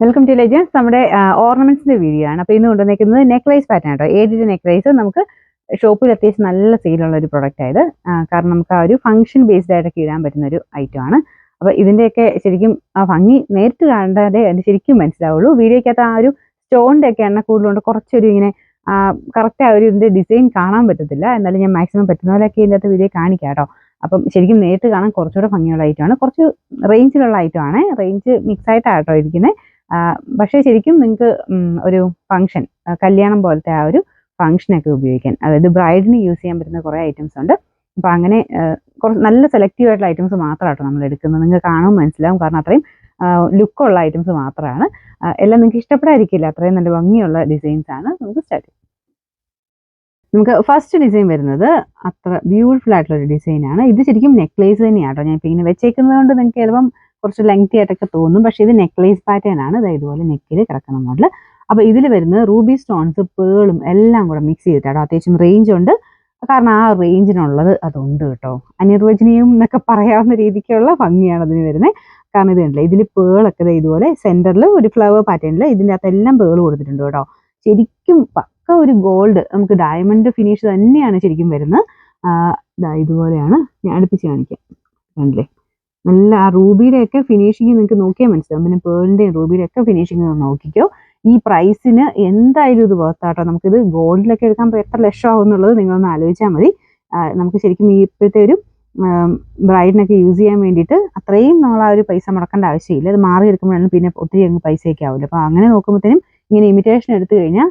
Welcome to legends. നമ്മുടെ ഓർണമെന്റ്സിന്റെ video ആണ്. അപ്പോൾ ഇന്ന് കൊണ്ടുവന്നിരിക്കുന്നത് നെക്ലേസ് പാറ്റേൺ ആട്ടോ. ഏതൊരു നെക്ലേസ് നമുക്ക് ഷോപ്പിൽ അത്യാവശ്യം നല്ല സെയിലുള്ള ഒരു പ്രൊഡക്റ്റ് ആയത്. കാരണം നമുക്ക് ആ ഒരു ഫംഗ്ഷൻ ബേസ്ഡ് ആയിട്ടൊക്കെ ഇടാൻ പറ്റുന്ന ഒരു ഐറ്റം ആണ്. അപ്പോൾ ഇതിന്റെയൊക്കെ ശരിക്കും ആ ഭംഗി നേരിട്ട് കണ്ടാലേ അത് ശരിക്കും മനസ്സിലാവുള്ളൂ. വീഡിയോക്കകത്ത് ആ ഒരു സ്റ്റോണിന്റെ ഒക്കെ എണ്ണ കൂടുതലുണ്ട്, കുറച്ചൊരു ഇങ്ങനെ കറക്റ്റ് ആ ഒരു ഇതിന്റെ ഡിസൈൻ കാണാൻ പറ്റത്തില്ല. എന്നാലും ഞാൻ മാക്സിമം പറ്റുന്ന പോലെയൊക്കെ ഇതിൻ്റെ അകത്ത് വീഡിയോ കാണിക്കാം കേട്ടോ. അപ്പം ശരിക്കും നേരിട്ട് കാണാൻ കുറച്ചുകൂടെ ഭംഗിയുള്ള ഐറ്റമാണ്. കുറച്ച് റേഞ്ചിലുള്ള ഐറ്റമാണ്. റേഞ്ച് മിക്സ് ആയിട്ടാട്ടോ ഇരിക്കുന്നത്. പക്ഷേ ശരിക്കും നിങ്ങൾക്ക് ഒരു ഫംഗ്ഷൻ, കല്യാണം പോലത്തെ ആ ഒരു ഫംഗ്ഷനൊക്കെ ഉപയോഗിക്കാൻ, അതായത് ബ്രൈഡിന് യൂസ് ചെയ്യാൻ പറ്റുന്ന കുറേ ഐറ്റംസ് ഉണ്ട്. അപ്പോൾ അങ്ങനെ കുറച്ച് നല്ല സെലക്റ്റീവ് ആയിട്ടുള്ള ഐറ്റംസ് മാത്രമാട്ടോ നമ്മൾ എടുക്കുന്നത്. നിങ്ങൾക്ക് കാണുമ്പോൾ മനസ്സിലാവും, കാരണം അത്രയും ലുക്കുള്ള ഐറ്റംസ് മാത്രമാണ്. എല്ലാം നിങ്ങൾക്ക് ഇഷ്ടപ്പെടാതിരിക്കില്ല, അത്രയും നല്ല ഭംഗിയുള്ള ഡിസൈൻസ് ആണ്. നമുക്ക് സ്റ്റാർട്ട് ചെയ്യാം. നമുക്ക് ഫസ്റ്റ് ഡിസൈൻ വരുന്നത് അത്ര ബ്യൂട്ടിഫുൾ ആയിട്ടുള്ള ഒരു ഡിസൈനാണ്. ഇത് ശരിക്കും നെക്ലേസ് തന്നെയാട്ടോ. ഞാൻ ഇപ്പോൾ ഇങ്ങനെ വെച്ചേക്കുന്നത് കൊണ്ട് നിങ്ങൾക്ക് ചിലപ്പം കുറച്ച് ലെങ്തി ആയിട്ടൊക്കെ തോന്നും, പക്ഷേ ഇത് നെക്ലേസ് പാറ്റേൺ ആണ്. അതായത് ഇതുപോലെ നെക്കിൽ കിടക്കുന്ന മോഡൽ. അപ്പോൾ ഇതിൽ വരുന്നത് റൂബി സ്റ്റോൺസ്, പേളും എല്ലാം കൂടെ മിക്സ് ചെയ്തിട്ടാണ്. അത്യാവശ്യം റേഞ്ച് ഉണ്ട്, കാരണം ആ റേഞ്ചിനുള്ളത് അതുണ്ട് കേട്ടോ. അനിർവചനീയം എന്നൊക്കെ പറയാവുന്ന രീതിക്കുള്ള ഭംഗിയാണ് അതിന് വരുന്നത്. കാരണം ഇത് കണ്ടില്ലേ, ഇതിൽ പേളൊക്കെ ഇതുപോലെ സെന്ററിൽ ഒരു ഫ്ലവർ പാറ്റേണിൽ ഇതിൻ്റെ അകത്തെല്ലാം പേള് കൊടുത്തിട്ടുണ്ട് കേട്ടോ. ശരിക്കും പക്ക ഒരു ഗോൾഡ്, നമുക്ക് ഡയമണ്ട് ഫിനിഷ് തന്നെയാണ് ശരിക്കും വരുന്നത്. ഇതുപോലെയാണ്. ഞാൻ അടുപ്പിച്ച് കാണിക്കാം. കണ്ടില്ലേ, നല്ല ആ റൂബിയുടെ ഒക്കെ ഫിനിഷിങ് നിങ്ങൾക്ക് നോക്കിയാൽ മനസ്സിലാവും. പിന്നെ പേളിന്റെയും റൂബിയുടെ ഒക്കെ ഫിനിഷിങ് നോക്കിക്കോ. ഈ പ്രൈസിന് എന്തായാലും ഇത് വർത്താട്ടോ. നമുക്കിത് ഗോൾഡിലൊക്കെ എടുക്കാൻ എത്ര ലക്ഷം ആവും എന്നുള്ളത് നിങ്ങളൊന്ന് ആലോചിച്ചാൽ മതി. നമുക്ക് ശരിക്കും ഈ ഇപ്പോഴത്തെ ഒരു ബ്രൈഡിനൊക്കെ യൂസ് ചെയ്യാൻ വേണ്ടിയിട്ട് അത്രയും നമ്മൾ ആ ഒരു പൈസ മുടക്കേണ്ട ആവശ്യമില്ല. അത് മാറി എടുക്കുമ്പോഴാണ് പിന്നെ ഒത്തിരി അങ്ങ് പൈസയൊക്കെ ആവില്ല. അപ്പോൾ അങ്ങനെ നോക്കുമ്പോഴത്തേനും ഇങ്ങനെ ഇമിറ്റേഷൻ എടുത്തു കഴിഞ്ഞാൽ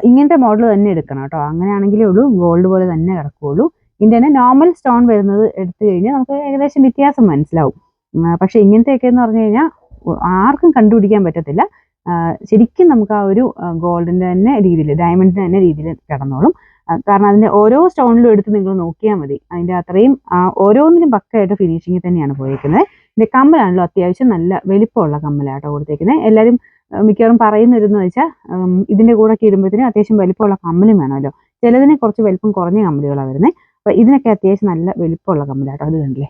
ഇങ്ങനത്തെ മോഡൽ തന്നെ എടുക്കണം കേട്ടോ. അങ്ങനെയാണെങ്കിലേ ഉള്ളൂ ഗോൾഡ് പോലെ തന്നെ കിടക്കുകയുള്ളൂ. ഇതിൻ്റെ തന്നെ നോർമൽ സ്റ്റോൺ വരുന്നത് എടുത്തു കഴിഞ്ഞാൽ നമുക്ക് ഏകദേശം വ്യത്യാസം മനസ്സിലാവും. പക്ഷെ ഇങ്ങനത്തെയൊക്കെ എന്ന് പറഞ്ഞു കഴിഞ്ഞാൽ ആർക്കും കണ്ടുപിടിക്കാൻ പറ്റത്തില്ല. ശരിക്കും നമുക്ക് ആ ഒരു ഗോൾഡിന്റെ തന്നെ രീതിയിൽ, ഡയമണ്ടിന്റെ തന്നെ രീതിയിൽ കിടന്നോളും. കാരണം അതിന്റെ ഓരോ സ്റ്റോണിലും എടുത്ത് നിങ്ങൾ നോക്കിയാൽ മതി. അതിന്റെ അത്രയും ഓരോന്നിനും പക്കയായിട്ട് ഫിനിഷിങ് തന്നെയാണ് പോയിരിക്കുന്നത്. ഇതിന്റെ കമ്മലാണല്ലോ അത്യാവശ്യം നല്ല വലിപ്പമുള്ള കമ്മലാട്ടോ കൊടുത്തേക്കുന്നത്. എല്ലാവരും മിക്കവാറും പറയുന്നതെന്ന് വെച്ചാൽ ഇതിന്റെ കൂടെ ഒക്കെ ഇടുമ്പോഴത്തേനും അത്യാവശ്യം വലിപ്പമുള്ള കമ്മലും വേണമല്ലോ. ചിലതിനെ കുറച്ച് വലിപ്പം കുറഞ്ഞ കമ്മലുകളാണ് വരുന്നത്. അപ്പൊ ഇതിനൊക്കെ അത്യാവശ്യം നല്ല വലിപ്പമുള്ള കമ്മലാട്ടോ. അത് കണ്ടില്ലേ,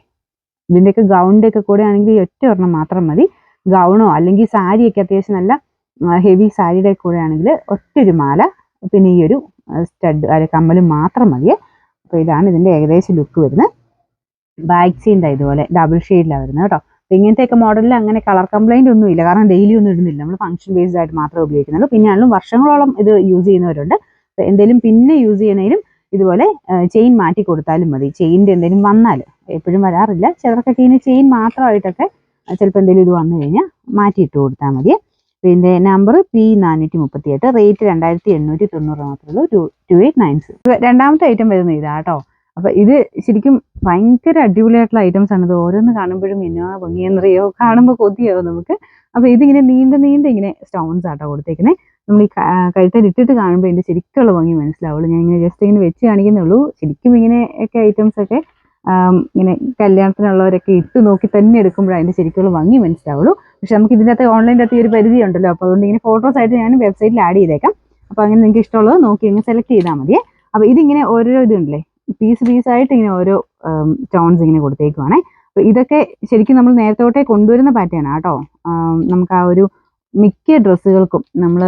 ഇതിന്റെയൊക്കെ ഗൗണിന്റെ ഒക്കെ കൂടെ ആണെങ്കിൽ ഒറ്റ ഒരെണ്ണം മാത്രം മതി. ഗൗണോ അല്ലെങ്കിൽ സാരിയൊക്കെ അത്യാവശ്യം നല്ല ഹെവി സാരിയുടെ കൂടെ ആണെങ്കിൽ ഒറ്റൊരു മാല, പിന്നെ ഈ ഒരു സ്റ്റഡ് കമ്മലും മാത്രം മതിയെ. അപ്പോൾ ഇതാണ് ഇതിന്റെ ഏകദേശം ലുക്ക് വരുന്നത്. ബാക്ക് സീൻ്റെ ഇതുപോലെ ഡബിൾ ഷെയ്ഡിലാണ് വരുന്നത് കേട്ടോ. അപ്പോൾ ഇങ്ങനത്തെയൊക്കെ മോഡലിൽ അങ്ങനെ കളർ കംപ്ലൈന്റ് ഒന്നും ഇല്ല, കാരണം ഡെയിലി ഒന്നും ഇടുന്നില്ല. നമ്മൾ ഫംഗ്ഷൻ ബേസ്ഡ് ആയിട്ട് മാത്രമേ ഉപയോഗിക്കുന്നുള്ളൂ. പിന്നെ ആണെങ്കിലും വർഷങ്ങളോളം ഇത് യൂസ് ചെയ്യുന്നവരുണ്ട്. എന്തെങ്കിലും പിന്നെ യൂസ് ചെയ്യണേലും ഇതുപോലെ ചെയിൻ മാറ്റി കൊടുത്താലും മതി. ചെയിൻ്റെ എന്തെങ്കിലും വന്നാൽ, എപ്പോഴും വരാറില്ല, ചിലർക്കൊക്കെ ഇനി ചെയിൻ മാത്രമായിട്ടൊക്കെ ചിലപ്പോൾ എന്തെങ്കിലും ഇത് വന്നു കഴിഞ്ഞാൽ മാറ്റിയിട്ട് കൊടുത്താൽ മതി. പിന്നെ നമ്പർ P438, റേറ്റ് 2890 മാത്രമേ ഉള്ളൂ. 2896. രണ്ടാമത്തെ ഐറ്റം വരുന്നത് ഇതാട്ടോ. അപ്പോൾ ഇത് ശരിക്കും ഭയങ്കര അടിപൊളിയായിട്ടുള്ള ഐറ്റംസ് ആണ്. ഇത് ഓരോന്ന് കാണുമ്പോഴും എന്നാ ഭംഗിയെന്നറിയോ, കാണുമ്പോൾ കൊതിയാവും നമുക്ക്. അപ്പോൾ ഇതിങ്ങനെ നീണ്ട ഇങ്ങനെ സ്റ്റോൺസ് ആട്ടോ കൊടുത്തേക്കുന്നത്. നമ്മൾ ഈ കഴുത്തിൽ ഇട്ടിട്ട് കാണുമ്പോൾ ഇതിൻ്റെ ശരിക്കുള്ള ഭംഗി മനസ്സിലാവുള്ളൂ. ഞാൻ ഇങ്ങനെ ജസ്റ്റ് ഇങ്ങനെ വെച്ച് കാണിക്കുന്നേ ഉള്ളൂ. ശരിക്കും ഇങ്ങനെയൊക്കെ ഐറ്റംസ് ഒക്കെ ഇങ്ങനെ കല്യാണത്തിനുള്ളവരൊക്കെ ഇട്ട് നോക്കി തന്നെ എടുക്കുമ്പോഴാണ് അതിൻ്റെ ശരിക്കുള്ള ഭംഗി മനസ്സിലാവുള്ളൂ. പക്ഷെ നമുക്ക് ഇതിൻ്റെ അകത്ത് ഓൺലൈൻ്റെ അകത്ത് ഈ ഒരു പരിധി ഉണ്ടല്ലോ. അപ്പോൾ അതുകൊണ്ട് ഇങ്ങനെ ഫോട്ടോസ് ആയിട്ട് ഞാൻ വെബ്സൈറ്റിൽ ആഡ് ചെയ്തേക്കാം. അപ്പോൾ അങ്ങനെ നിങ്ങൾക്ക് ഇഷ്ടമുള്ളത് നോക്കി ഇങ്ങനെ സെലക്ട് ചെയ്താൽ മതിയേ. അപ്പോൾ ഇതിങ്ങനെ ഓരോ ഇതുണ്ടല്ലേ, പീസായിട്ട് ഇങ്ങനെ ഓരോ സ്റ്റോൺസ് ഇങ്ങനെ കൊടുത്തേക്കുവാണേ. അപ്പോൾ ഇതൊക്കെ ശരിക്കും നമ്മൾ നേരത്തെ തൊട്ടേ കൊണ്ടുവരുന്ന പാറ്റേൺ ആട്ടോ. നമുക്ക് ആ ഒരു മിക്ക ഡ്രസ്സുകൾക്കും നമ്മൾ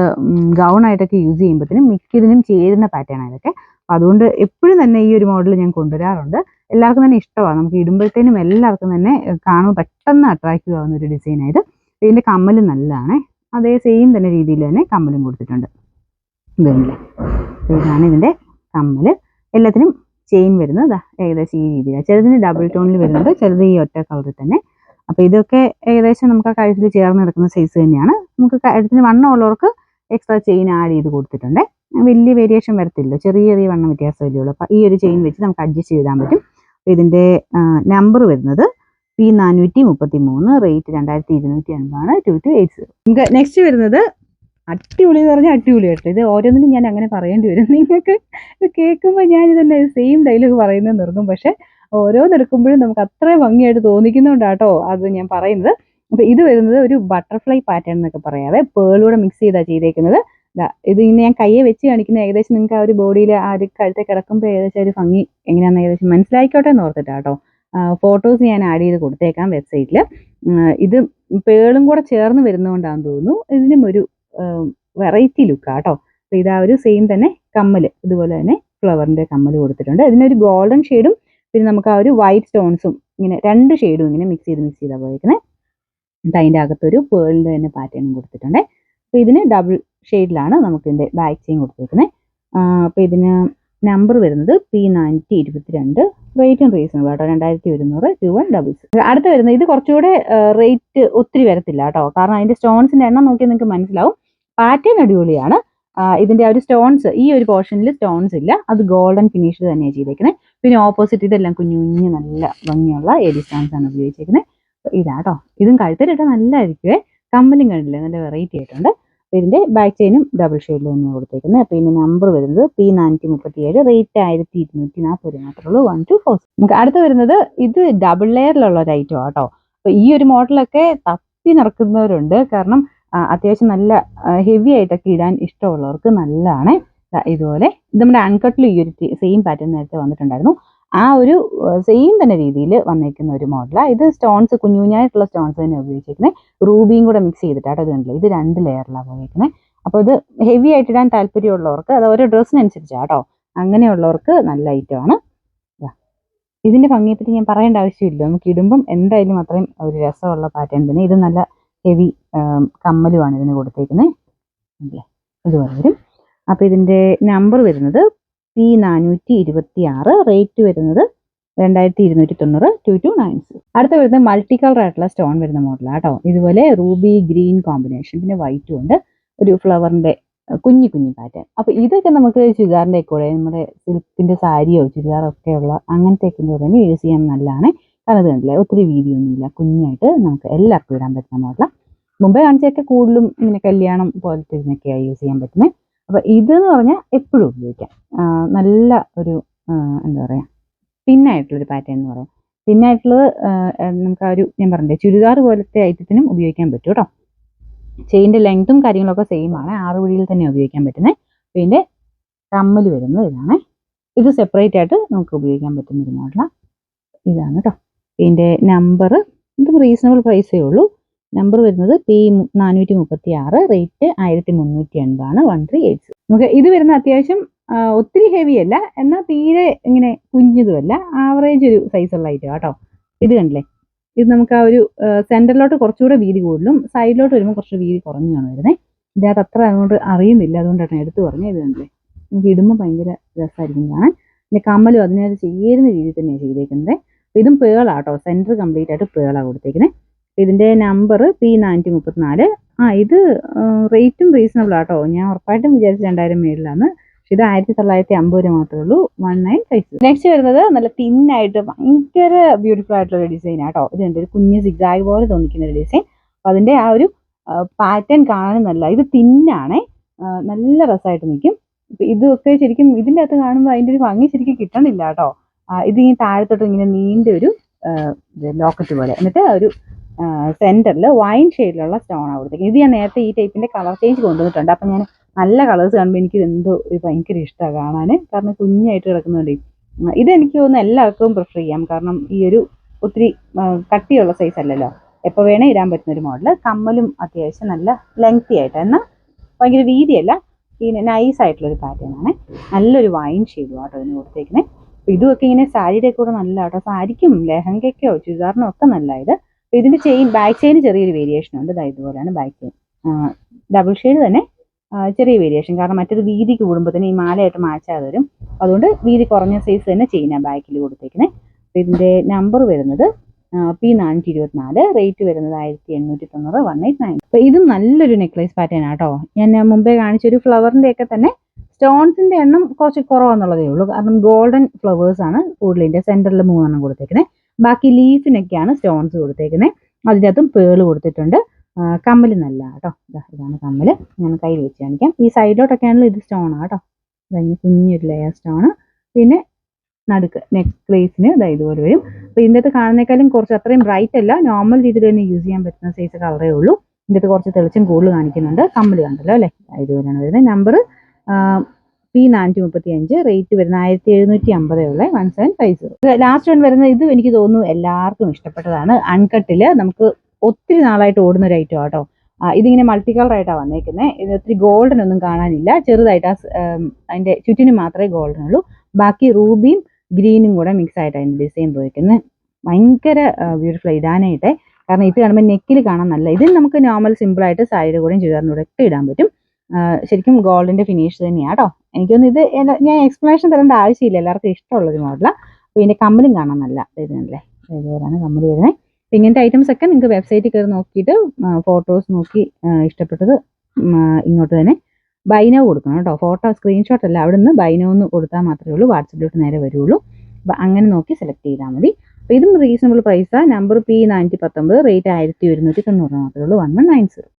ഗൗണായിട്ടൊക്കെ യൂസ് ചെയ്യുമ്പോഴത്തേനും മിക്കതിനും ചേരുന്ന പാറ്റേൺ ആണ് ഇതൊക്കെ. അപ്പോൾ അതുകൊണ്ട് എപ്പോഴും തന്നെ ഈ ഒരു മോഡൽ ഞാൻ കൊണ്ടുവരാറുണ്ട്. എല്ലാവർക്കും തന്നെ ഇഷ്ടമാണ്. നമുക്ക് ഇടുമ്പോഴത്തേനും എല്ലാവർക്കും തന്നെ കാണുമ്പോൾ പെട്ടെന്ന് അട്രാക്റ്റീവ് ആവുന്ന ഒരു ഡിസൈനായത്. ഇതിൻ്റെ കമ്മലും നല്ലതാണ്. അതേ സെയിം തന്നെ രീതിയിൽ തന്നെ കമ്മലും കൊടുത്തിട്ടുണ്ട്. ഇതുണ്ടല്ലേ, ഇതാണ് ഇതിൻ്റെ കമ്മൽ. എല്ലാത്തിനും ചെയിൻ വരുന്നത് ഏകദേശം ഈ രീതിയിലാണ്. ചിലതിന് ഡബിൾ ടോണിൽ വരുന്നുണ്ട്, ചിലത് ഈ ഒറ്റ കളറിൽ തന്നെ. അപ്പോൾ ഇതൊക്കെ ഏകദേശം നമുക്ക് ആ കഴുത്തിൽ ചേർന്ന് കിടക്കുന്ന സൈസ് തന്നെയാണ്. നമുക്ക് കഴുത്തിന് വണ്ണം ഉള്ളവർക്ക് എക്സ്ട്രാ ചെയിൻ ആഡ് ചെയ്ത് കൊടുത്തിട്ടുണ്ട്. വലിയ വേരിയേഷൻ വരത്തില്ല, ചെറിയ വണ്ണം വ്യത്യാസമല്ലേ ഉള്ളൂ. അപ്പോൾ ഈ ഒരു ചെയിൻ വെച്ച് നമുക്ക് അഡ്ജസ്റ്റ് ചെയ്താൻ പറ്റും. ഇതിൻ്റെ നമ്പർ വരുന്നത് P433, റേറ്റ് 2250, 2280. നമുക്ക് നെക്സ്റ്റ് വരുന്നത് അടിപൊളി എന്ന് പറഞ്ഞാൽ അടിപൊളി കേട്ടോ. ഇത് ഓരോന്നിനും ഞാൻ അങ്ങനെ പറയേണ്ടി വരും. നിങ്ങൾക്ക് കേൾക്കുമ്പോൾ ഞാൻ ഇതന്നെ സെയിം ഡയലോഗ് പറയുന്നത് നിർത്തും, പക്ഷെ ഓരോന്നെടുക്കുമ്പോഴും നമുക്ക് അത്രയും ഭംഗിയായിട്ട് തോന്നിക്കുന്നുണ്ടാട്ടോ അത് ഞാൻ പറയുന്നത്. അപ്പോൾ ഇത് വരുന്നത് ഒരു ബട്ടർഫ്ലൈ പാറ്റേൺ എന്നൊക്കെ പറയാതെ പേളൂടെ മിക്സ് ചെയ്താണ് ചെയ്തേക്കുന്നത്. ഇത് ഇന്ന് ഞാൻ കയ്യെ വെച്ച് കാണിക്കുന്ന ഏകദേശം നിങ്ങൾക്ക് ആ ഒരു ബോഡിയിൽ ആ ഒരു കഴുത്തെ കിടക്കുമ്പോൾ ഏകദേശം ഒരു ഭംഗി എങ്ങനെയാണെന്ന് ഏകദേശം മനസ്സിലായിക്കോട്ടെ എന്ന് ഓർത്തിട്ടാട്ടോ. ഫോട്ടോസ് ഞാൻ ആഡ് ചെയ്ത് കൊടുത്തേക്കാം വെബ്സൈറ്റിൽ. ഇത് പേളും കൂടെ ചേർന്ന് വരുന്നതുകൊണ്ടാണെന്ന് തോന്നുന്നു ഇതിനും ഒരു വെറൈറ്റി ലുക്കാട്ടോ. അപ്പോൾ ഇതാ ഒരു സെയിം തന്നെ കമ്മൽ, ഇതുപോലെ തന്നെ ഫ്ലവറിൻ്റെ കമ്മൽ കൊടുത്തിട്ടുണ്ട്. ഇതിനൊരു ഗോൾഡൻ ഷെയ്ഡും പിന്നെ നമുക്ക് ആ ഒരു വൈറ്റ് സ്റ്റോൺസും ഇങ്ങനെ 2 ഷെയ്ഡും ഇങ്ങനെ മിക്സ് ചെയ്താൽ പോയിരിക്കുന്നത്. അതിൻ്റെ അകത്തൊരു പേളിൻ്റെ തന്നെ പാറ്റേണും കൊടുത്തിട്ടുണ്ട്. അപ്പോൾ ഇതിന് ഡബിൾ ഷെയ്ഡിലാണ് നമുക്ക് ഇതിൻ്റെ ബാക്ക് ചെയിൻ കൊടുത്തിരിക്കുന്നത്. അപ്പോൾ ഇതിന് നമ്പർ വരുന്നത് P422, റേറ്റും റീസണബിൾ കേട്ടോ, 2100 2166. അടുത്ത് വരുന്നത് ഇത് കുറച്ചുകൂടെ റേറ്റ് ഒത്തിരി വരത്തില്ല കേട്ടോ, കാരണം അതിൻ്റെ സ്റ്റോൺസിൻ്റെ എണ്ണം നോക്കിയാൽ നിങ്ങൾക്ക് മനസ്സിലാവും. പാറ്റേൺ അടിപൊളിയാണ്. ഇതിൻ്റെ ആ ഒരു സ്റ്റോൺസ്, ഈ ഒരു പോർഷനിൽ സ്റ്റോൺസ് ഇല്ല, അത് ഗോൾഡൻ ഫിനിഷ് തന്നെയാണ് ചെയ്തേക്കുന്നത്. പിന്നെ ഓപ്പോസിറ്റ് ഇതെല്ലാം കുഞ്ഞു കുഞ്ഞ് നല്ല ഭംഗിയുള്ള എഡി സ്റ്റോൺസ് ആണ് ഉപയോഗിച്ചേക്കുന്നത്. ഇതാട്ടോ, ഇതും കഴുത്തിലിട്ട് നല്ലതായിരിക്കുമേ. കമ്മലും കണ്ടില്ലേ, നല്ല വെറൈറ്റി ആയിട്ടുണ്ട്. ഇതിൻ്റെ ബാക്ക് ചെയിനും ഡബിൾ ഷെയ്ഡിൽ തന്നെയാണ് കൊടുത്തേക്കുന്നത്. അപ്പോൾ ഇതിൻ്റെ നമ്പർ വരുന്നത് P437, റേറ്റ് 1240 മാത്രമേ ഉള്ളൂ, 1 to 4. നമുക്ക് അടുത്ത് വരുന്നത് ഇത് ഡബിൾ ലെയറിലുള്ള ഒരു ഐറ്റം ആട്ടോ. അപ്പോൾ ഈ ഒരു മോഡലൊക്കെ തപ്പി നടക്കുന്നവരുണ്ട്, കാരണം അത്യാവശ്യം നല്ല ഹെവി ആയിട്ടൊക്കെ ഇടാൻ ഇഷ്ടമുള്ളവർക്ക് നല്ലതാണ്. ഇതുപോലെ ഇത് നമ്മുടെ അൺകട്ടിൽ ഈ ഒരു സെയിം പാറ്റേൺ നേരത്തെ വന്നിട്ടുണ്ടായിരുന്നു. ആ ഒരു സെയിം തന്നെ രീതിയിൽ വന്നേക്കുന്ന ഒരു മോഡലാണ്. ഇത് സ്റ്റോൺസ് കുഞ്ഞു കുഞ്ഞായിട്ടുള്ള സ്റ്റോൺസ് തന്നെ ഉപയോഗിച്ചിരിക്കുന്നത്. റൂബിയും കൂടെ മിക്സ് ചെയ്തിട്ടാണ് ഇത് കണ്ടില്ല, ഇത് 2 ലെയറിലാണ് പോയിരിക്കുന്നത്. അപ്പോൾ ഇത് ഹെവി ആയിട്ട് ഇടാൻ താല്പര്യമുള്ളവർക്ക്, അത് ഓരോ ഡ്രസ്സിനനുസരിച്ചാണ് കേട്ടോ, അങ്ങനെയുള്ളവർക്ക് നല്ല ഐറ്റമാണ്. ഇതിൻ്റെ ഭംഗിയെപ്പറ്റി ഞാൻ പറയേണ്ട ആവശ്യമില്ല, നമുക്ക് ഇടുമ്പം എന്തായാലും അത്രയും ഒരു രസമുള്ള പാറ്റേൺ തന്നെ. ഇത് നല്ല ഹെവി കമ്മലുമാണ് ഇതിന് കൊടുത്തേക്കുന്നത്, അല്ലേ, ഇതുപോലെ വരും. അപ്പോൾ ഇതിൻ്റെ നമ്പർ വരുന്നത് P426, റേറ്റ് വരുന്നത് 2290, 2296. അടുത്ത വരുന്നത് മൾട്ടി കളർ ആയിട്ടുള്ള സ്റ്റോൺ വരുന്ന മോഡലാണ് കേട്ടോ. ഇതുപോലെ റൂബി ഗ്രീൻ കോമ്പിനേഷൻ, പിന്നെ വൈറ്റും ഉണ്ട്, ഒരു ഫ്ലവറിൻ്റെ കുഞ്ഞു പാറ്റേൺ. അപ്പോൾ ഇതൊക്കെ നമുക്ക് ചുരിദാറിൻ്റെ കൂടെ, നമ്മുടെ സിൽക്കിൻ്റെ സാരിയോ ചുരിദാറോ ഒക്കെ ഉള്ള അങ്ങനത്തേക്കിൻ്റെ കൂടെ യൂസ് ചെയ്യാൻ നല്ലതാണ്. കാരണം ഇത് കണ്ടില്ലേ, ഒത്തിരി വീതിയൊന്നുമില്ല, കുഞ്ഞായിട്ട് നമുക്ക് എല്ലാവർക്കും ഇടാൻ പറ്റുന്ന മോഡലാണ്. മുമ്പേ കാണിച്ചൊക്കെ കൂടുതലും ഇങ്ങനെ കല്യാണം പോലത്തെ ഇതിനൊക്കെയാണ് യൂസ് ചെയ്യാൻ പറ്റുന്നത്. അപ്പോൾ ഇതെന്ന് പറഞ്ഞാൽ എപ്പോഴും ഉപയോഗിക്കാം. നല്ല ഒരു എന്താ പറയുക, തിന്നായിട്ടുള്ളൊരു പാറ്റേൺ എന്ന് പറയാം. തിന്നായിട്ടുള്ളത് നമുക്ക് ആ ഒരു ഞാൻ പറഞ്ഞില്ലേ ചുരിദാർ പോലത്തെ ഐറ്റത്തിനും ഉപയോഗിക്കാൻ പറ്റും കേട്ടോ. ചെയിൻ്റെ ലെങ്ത്തും കാര്യങ്ങളൊക്കെ സെയിം ആണ്, 6 പിടിയിൽ തന്നെ ഉപയോഗിക്കാൻ പറ്റുന്നത്. പിന്നെ കമ്മൽ വരുന്നത് ഇതാണ്. ഇത് സെപ്പറേറ്റ് ആയിട്ട് നമുക്ക് ഉപയോഗിക്കാൻ പറ്റുന്നൊരു മോഡലാണ്. ഇതാണ് കേട്ടോ. ഇതിൻ്റെ നമ്പർ, ഇത് റീസണബിൾ പ്രൈസേ ഉള്ളൂ. നമ്പർ വരുന്നത് P436, റേറ്റ് 1380, 1386. നമുക്ക് ഇത് വരുന്ന അത്യാവശ്യം ഒത്തിരി ഹെവി അല്ല, എന്നാൽ തീരെ ഇങ്ങനെ കുഞ്ഞതുമല്ല, ആവറേജ് ഒരു സൈസുള്ള ഐറ്റം കേട്ടോ. ഇത് കണ്ടില്ലേ, ഇത് നമുക്ക് ആ ഒരു സെൻറ്ററിലോട്ട് കുറച്ചുകൂടെ വീതി കൂടുതലും സൈഡിലോട്ട് വരുമ്പോൾ കുറച്ച് വീതി കുറഞ്ഞാണ് വരുന്നത്. ഇതിനകത്ത് അത്ര അതുകൊണ്ട് അറിയുന്നില്ല, അതുകൊണ്ടാണ് എടുത്തു പറഞ്ഞത്. ഇത് കണ്ടില്ലേ, നമുക്ക് ഇടുമ്പോൾ ഭയങ്കര രസമായിരിക്കും കാണാൻ. പിന്നെ കമ്മലും അതിനകത്ത് ചേരുന്ന രീതിയിൽ തന്നെയാണ് ചെയ്തേക്കുന്നത്. ഇതും പേളാട്ടോ, സെൻറ്റർ കംപ്ലീറ്റ് ആയിട്ട് പേളാണ് കൊടുത്തേക്കുന്നത്. ഇതിൻ്റെ നമ്പർ P434. ഇത് റേറ്റും റീസണബിൾ ആട്ടോ, ഞാൻ ഉറപ്പായിട്ടും വിചാരിച്ച് 2000 മേളിലാണ്. പക്ഷെ ഇത് 1950 മാത്രമേ ഉള്ളൂ, 1956. നെക്സ്റ്റ് വരുന്നത് നല്ല തിന്നായിട്ട് ഭയങ്കര ബ്യൂട്ടിഫുൾ ആയിട്ടുള്ള ഒരു ഡിസൈൻ ആട്ടോ. ഇതുണ്ട്, ഒരു കുഞ്ഞ് സിഗ്സാഗ് പോലെ തോന്നിക്കുന്ന ഒരു ഡിസൈൻ. അപ്പോൾ അതിൻ്റെ ആ ഒരു പാറ്റേൺ കാണാനും നല്ല, ഇത് തിന്നാണേ, നല്ല രസമായിട്ട് നിൽക്കും. അപ്പോൾ ഇതൊക്കെ ശരിക്കും ഇതിൻ്റെ അകത്ത് കാണുമ്പോൾ അതിൻ്റെ ഒരു ഭംഗി ശരിക്കും കിട്ടണില്ല കേട്ടോ. ഇത് ഈ താഴത്തോട്ട് ഇങ്ങനെ നീണ്ട ഒരു ലോക്കറ്റ് പോലെ, എന്നിട്ട് ഒരു സെൻറ്ററിൽ വൈൻ ഷെയ്ഡിലുള്ള സ്റ്റോണാണ് കൊടുത്തേക്കുന്നത്. ഇത് ഞാൻ നേരത്തെ ഈ ടൈപ്പിൻ്റെ കളർ ചേഞ്ച് കൊണ്ടുവന്നിട്ടുണ്ട്. അപ്പം ഞാൻ നല്ല കളേഴ്സ് കാണുമ്പോൾ എനിക്ക് എന്തോ ഭയങ്കര ഇഷ്ടമാണ് കാണാൻ, കാരണം കുഞ്ഞായിട്ട് കിടക്കുന്നുണ്ട്. ഇതെനിക്ക് തോന്നുന്നു എല്ലാവർക്കും പ്രിഫർ ചെയ്യാം, കാരണം ഈ ഒരു ഒത്തിരി കട്ടിയുള്ള സൈസ് അല്ലല്ലോ, എപ്പോൾ വേണേൽ ഇടാൻ പറ്റുന്ന ഒരു മോഡൽ. കമ്മലും അത്യാവശ്യം നല്ല ലെങ്തി ആയിട്ട്, എന്നാൽ ഭയങ്കര വീതിയല്ല, പിന്നെ നൈസ് ആയിട്ടുള്ളൊരു പാറ്റേൺ ആണ്. നല്ലൊരു വൈൻ ഷെയ്ഡും ആട്ടോ ഇതിന് കൊടുത്തേക്കുന്നത്. അപ്പോൾ ഇതുമൊക്കെ ഇങ്ങനെ സാരിയുടെ കൂടെ നല്ല കേട്ടോ, സാരിക്കും ലെഹങ്കയ്ക്കോ ചുരിദാറിനോ ഒക്കെ നല്ല ഇത്. അപ്പോൾ ഇതിൻ്റെ ചെയിൻ, ബാക്ക് ചെയിൻ ചെറിയൊരു വേരിയേഷൻ ഉണ്ട്. ഇതുപോലെയാണ് ബാക്ക് ചെയിൻ, ഡബിൾ ഷെയ്ഡ് തന്നെ, ചെറിയ വേരിയേഷൻ, കാരണം മറ്റൊരു വീതി കൂടുമ്പോൾ തന്നെ ഈ മാലയായിട്ട് മാച്ചാതെ വരും. അതുകൊണ്ട് വീതി കുറഞ്ഞ സൈസ് തന്നെ ചെയിനാണ് ബാക്കിൽ കൊടുത്തേക്കുന്നത്. അപ്പോൾ ഇതിൻ്റെ നമ്പർ വരുന്നത് P424, റേറ്റ് വരുന്നത് 1890, 189. അപ്പോൾ ഇതും നല്ലൊരു നെക്ലേസ് പാറ്റേൺ ആട്ടോ. ഞാൻ മുമ്പേ കാണിച്ചൊരു ഫ്ലവറിൻ്റെ ഒക്കെ തന്നെ സ്റ്റോൺസിൻ്റെ എണ്ണം കുറച്ച് കുറവാന്നുള്ളതേ ഉള്ളൂ, കാരണം ഗോൾഡൻ ഫ്ലവേഴ്സാണ് കൂടുതലിൻ്റെ സെൻറ്ററിൽ 3 എണ്ണം കൊടുത്തേക്കുന്നത്. ബാക്കി ലീഫിനൊക്കെയാണ് സ്റ്റോൺസ് കൊടുത്തേക്കുന്നത്. അതിനകത്തും പേള് കൊടുത്തിട്ടുണ്ട്. കമ്മൽ നല്ല കേട്ടോ, ഇതാണ് കമ്മൽ, ഞാൻ കയ്യിൽ വെച്ച് കാണിക്കാം. ഈ സൈഡിലോട്ടൊക്കെയാണല്ലോ ഇത് സ്റ്റോണാണ് കേട്ടോ, ഇതങ്ങനെ കുഞ്ഞൊരു ലെയർ സ്റ്റോണ്. പിന്നെ നടുക്ക് നെക്ലേസിന് ഇതുപോലെ വരും. അപ്പോൾ ഇതിൻ്റെ അകത്ത് കാണുന്നേക്കാളും കുറച്ച് അത്രയും ബ്രൈറ്റ് അല്ല, നോർമൽ രീതിയിൽ തന്നെ യൂസ് ചെയ്യാൻ പറ്റുന്ന സൈസ് കളറേ ഉള്ളൂ. ഇതിൻ്റെ അകത്ത് കുറച്ച് തെളിച്ചും കൂടുതൽ കാണിക്കുന്നുണ്ട്. കമ്മൽ കണ്ടല്ലോ അല്ലേ, ഇതുപോലെയാണ് വരുന്നത്. നമ്പർ P435, റേറ്റ് വരുന്ന 1750 ഉള്ള 1750. ലാസ്റ്റ് വൺ വരുന്നത് ഇത് എനിക്ക് തോന്നുന്നു എല്ലാവർക്കും ഇഷ്ടപ്പെട്ടതാണ്. അൺകട്ടില് നമുക്ക് ഒത്തിരി നാളായിട്ട് ഓടുന്ന ഒരു ഐറ്റം ആട്ടോ. ഇതിങ്ങനെ മൾട്ടി കളർ ആയിട്ടാണ് വന്നേക്കുന്നത്. ഇത് ഒത്തിരി ഗോൾഡൻ ഒന്നും കാണാനില്ല, ചെറുതായിട്ട് അതിന്റെ ചുറ്റിനും മാത്രമേ ഗോൾഡൻ ഉള്ളൂ. ബാക്കി റൂബിയും ഗ്രീനും കൂടെ മിക്സ് ആയിട്ട് അതിന്റെ ഡിസൈൻ പോയിരിക്കുന്നത്. ഭയങ്കര ബ്യൂട്ടിഫുൾ ഇടാനായിട്ട്. കാരണം ഇത് കാണുമ്പോൾ നെക്കിൽ കാണാൻ നല്ല. ഇതിൽ നമുക്ക് നോർമൽ സിമ്പിൾ ആയിട്ട് സാരിയുടെ കൂടെയും ചുരിദാറിൻ്റെ കൂടെ ഒക്കെ ഇടാൻ പറ്റും. ശരിക്കും ഗോൾഡിന്റെ ഫിനിഷ് തന്നെയാണ് കേട്ടോ. എനിക്കൊന്ന് ഇത് ഞാൻ എക്സ്പ്ലനേഷൻ തരേണ്ട ആവശ്യമില്ല, എല്ലാവർക്കും ഇഷ്ടമുള്ളൊരു മോഡലാണ്. അപ്പോൾ ഇതിന്റെ കമ്മലും കാണാൻ നല്ല ഇതുണ്ടല്ലേ, ഇതുപോലെയാണ് കമ്മൽ വരുന്നത്. അപ്പം ഇങ്ങനത്തെ ഐറ്റംസ് ഒക്കെ നിങ്ങൾക്ക് വെബ്സൈറ്റിൽ കയറി നോക്കിയിട്ട് ഫോട്ടോസ് നോക്കി ഇഷ്ടപ്പെട്ടത് ഇങ്ങോട്ട് തന്നെ ബൈ നൗ കൊടുക്കണം കേട്ടോ. ഫോട്ടോ സ്ക്രീൻഷോട്ട് അല്ല, അവിടെ നിന്ന് ബൈ നൗ എന്ന് കൊടുത്താൽ മാത്രമേ ഉള്ളൂ വാട്സപ്പിലോട്ട് നേരെ വരുള്ളൂ. അപ്പം അങ്ങനെ നോക്കി സെലക്ട് ചെയ്താൽ മതി. അപ്പോൾ ഇതും റീസണബിൾ പ്രൈസാണ്. നമ്പർ P419, റേറ്റ് 1190 മാത്രമേ ഉള്ളൂ. 1190.